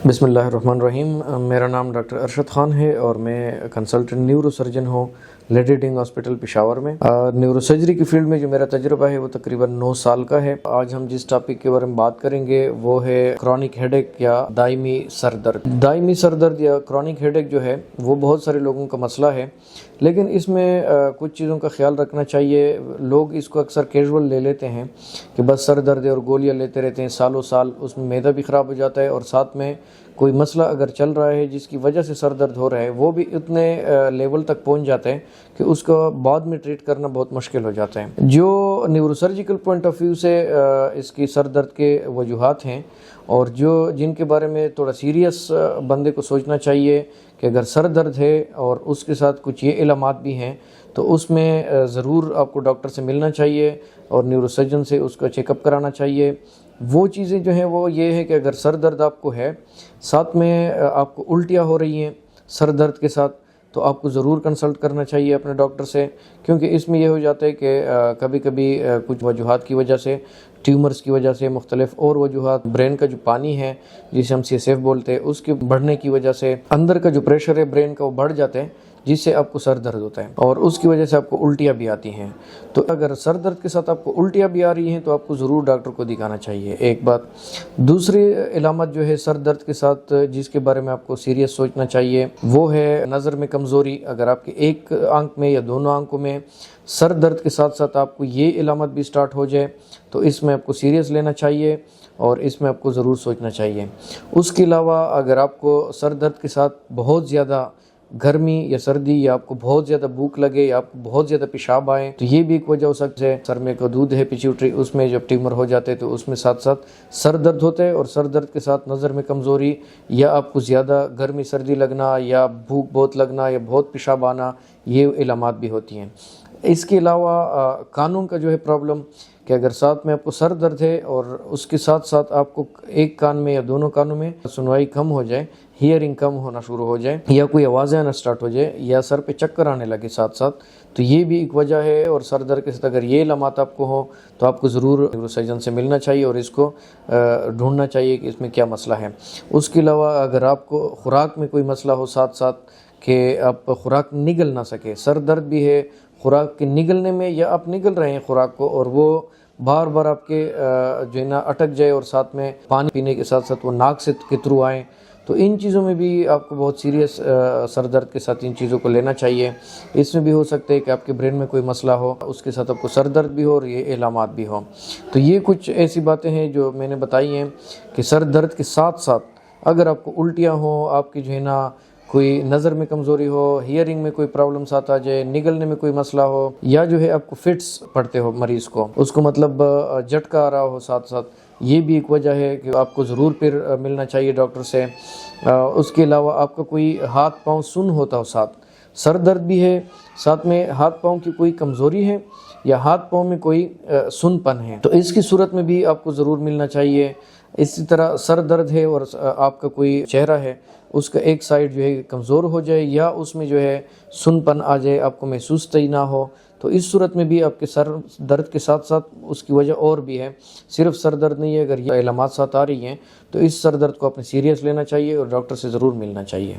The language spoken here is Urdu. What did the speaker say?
بسم اللہ الرحمن الرحیم۔ میرا نام ڈاکٹر ارشد خان ہے اور میں کنسلٹنٹ نیورو سرجن ہوں لیڈی ڈنگ ہاسپٹل پشاور میں۔ نیورو سرجری کی فیلڈ میں جو میرا تجربہ ہے وہ تقریباً 9 سال کا ہے۔ آج ہم جس ٹاپک کے بارے میں بات کریں گے وہ ہے کرونک ہیڈ ایک یا دائمی سر درد۔ دائمی سر درد یا کرونک ہیڈ ایک جو ہے وہ بہت سارے لوگوں کا مسئلہ ہے، لیکن اس میں کچھ چیزوں کا خیال رکھنا چاہیے۔ لوگ اس کو اکثر کیجول لے لیتے ہیں کہ بس سر درد ہے اور گولیاں لیتے رہتے ہیں سالوں سال، اس میں معدہ بھی خراب ہو جاتا ہے اور ساتھ میں کوئی مسئلہ اگر چل رہا ہے جس کی وجہ سے سر درد ہو رہا ہے وہ بھی اتنے لیول تک پہنچ جاتے ہیں کہ اس کو بعد میں ٹریٹ کرنا بہت مشکل ہو جاتا ہے۔ جو neuro surgical point of view سے اس کی سر درد کے وجوہات ہیں اور جن کے بارے میں تھوڑا سیریس بندے کو سوچنا چاہیے کہ اگر سر درد ہے اور اس کے ساتھ کچھ یہ علامات بھی ہیں تو اس میں ضرور آپ کو ڈاکٹر سے ملنا چاہیے اور نیورو سرجن سے اس کا چیک اپ کرانا چاہیے۔ وہ چیزیں جو ہیں وہ یہ ہے کہ اگر سر درد آپ کو ہے، ساتھ میں آپ کو الٹیاں ہو رہی ہیں سر درد کے ساتھ، تو آپ کو ضرور کنسلٹ کرنا چاہیے اپنے ڈاکٹر سے، کیونکہ اس میں یہ ہو جاتا ہے کہ کبھی کبھی کچھ وجوہات کی وجہ سے، ٹیومرز کی وجہ سے، مختلف اور وجوہات، برین کا جو پانی ہے جسے ہم CSF بولتے ہیں اس کے بڑھنے کی وجہ سے، اندر کا جو پریشر ہے برین کا وہ بڑھ جاتا ہے جس سے آپ کو سر درد ہوتا ہے اور اس کی وجہ سے آپ کو الٹیاں بھی آتی ہیں۔ تو اگر سر درد کے ساتھ آپ کو الٹیاں بھی آ رہی ہیں تو آپ کو ضرور ڈاکٹر کو دکھانا چاہیے، ایک بات۔ دوسری علامت جو ہے سر درد کے ساتھ جس کے بارے میں آپ کو سیریس سوچنا چاہیے وہ ہے نظر میں کمزوری۔ اگر آپ کے ایک آنکھ میں یا دونوں آنکھوں میں سر درد کے ساتھ ساتھ آپ کو یہ علامت بھی سٹارٹ ہو جائے تو اس میں آپ کو سیریس لینا چاہیے اور اس میں آپ کو ضرور سوچنا چاہیے۔ اس کے علاوہ اگر آپ کو سر درد کے ساتھ بہت زیادہ گرمی یا سردی یا آپ کو بہت زیادہ بھوک لگے یا آپ کو بہت زیادہ پیشاب آئے تو یہ بھی ایک وجہ ہو سکتی ہے۔ سر میں دودھ ہے پیچیوٹری، اس میں جب ٹیومر ہو جاتے ہیں تو اس میں ساتھ ساتھ سر درد ہوتا ہے اور سر درد کے ساتھ نظر میں کمزوری یا آپ کو زیادہ گرمی سردی لگنا یا بھوک بہت لگنا یا بہت پیشاب آنا، یہ علامات بھی ہوتی ہیں۔ اس کے علاوہ کانوں کا جو ہے پرابلم کہ اگر ساتھ میں آپ کو سر درد ہے اور اس کے ساتھ ساتھ آپ کو ایک کان میں یا دونوں کانوں میں سنوائی کم ہو جائے، ہیئرنگ کم ہونا شروع ہو جائے یا کوئی آوازیں آنا سٹارٹ ہو جائے یا سر پہ چکر آنے لگے ساتھ ساتھ، تو یہ بھی ایک وجہ ہے۔ اور سر درد کے ساتھ اگر یہ علامات آپ کو ہو تو آپ کو ضرور نیورو سرجن سے ملنا چاہیے اور اس کو ڈھونڈنا چاہیے کہ اس میں کیا مسئلہ ہے۔ اس کے علاوہ اگر آپ کو خوراک میں کوئی مسئلہ ہو ساتھ ساتھ کہ آپ خوراک نگل نہ سکے، سر درد بھی ہے خوراک کے نگلنے میں یا آپ نگل رہے ہیں خوراک کو اور وہ بار بار آپ کے جو ہے نا اٹک جائے اور ساتھ میں پانی پینے کے ساتھ ساتھ وہ ناک سے کے تھرو آئیں، تو ان چیزوں میں بھی آپ کو بہت سیریس سر درد کے ساتھ ان چیزوں کو لینا چاہیے۔ اس میں بھی ہو سکتا ہے کہ آپ کے برین میں کوئی مسئلہ ہو، اس کے ساتھ آپ کو سر درد بھی ہو اور یہ علامات بھی ہوں۔ تو یہ کچھ ایسی باتیں ہیں جو میں نے بتائی ہیں کہ سر درد کے ساتھ ساتھ اگر آپ کو الٹیاں ہوں، آپ کی جو ہے نا کوئی نظر میں کمزوری ہو، ہیئرنگ میں کوئی پرابلمس آتا جائے، نگلنے میں کوئی مسئلہ ہو یا جو ہے آپ کو فٹس پڑتے ہو مریض کو، اس کو مطلب جھٹکا آ رہا ہو ساتھ ساتھ، یہ بھی ایک وجہ ہے کہ آپ کو ضرور پھر ملنا چاہیے ڈاکٹر سے۔ اس کے علاوہ آپ کا کوئی ہاتھ پاؤں سن ہوتا ہو، ساتھ سر درد بھی ہے، ساتھ میں ہاتھ پاؤں کی کوئی کمزوری ہے یا ہاتھ پاؤں میں کوئی سن پن ہے، تو اس کی صورت میں بھی آپ کو ضرور ملنا چاہیے۔ اسی طرح سر درد ہے اور آپ کا کوئی چہرہ ہے اس کا ایک سائڈ جو ہے کمزور ہو جائے یا اس میں جو ہے سن پن آ جائے، آپ کو محسوس ہی نہ ہو، تو اس صورت میں بھی آپ کے سر درد کے ساتھ ساتھ اس کی وجہ اور بھی ہے، صرف سر درد نہیں ہے۔ اگر یہ علامات ساتھ آ رہی ہیں تو اس سر درد کو اپنے سیریس لینا چاہیے اور ڈاکٹر سے ضرور ملنا چاہیے۔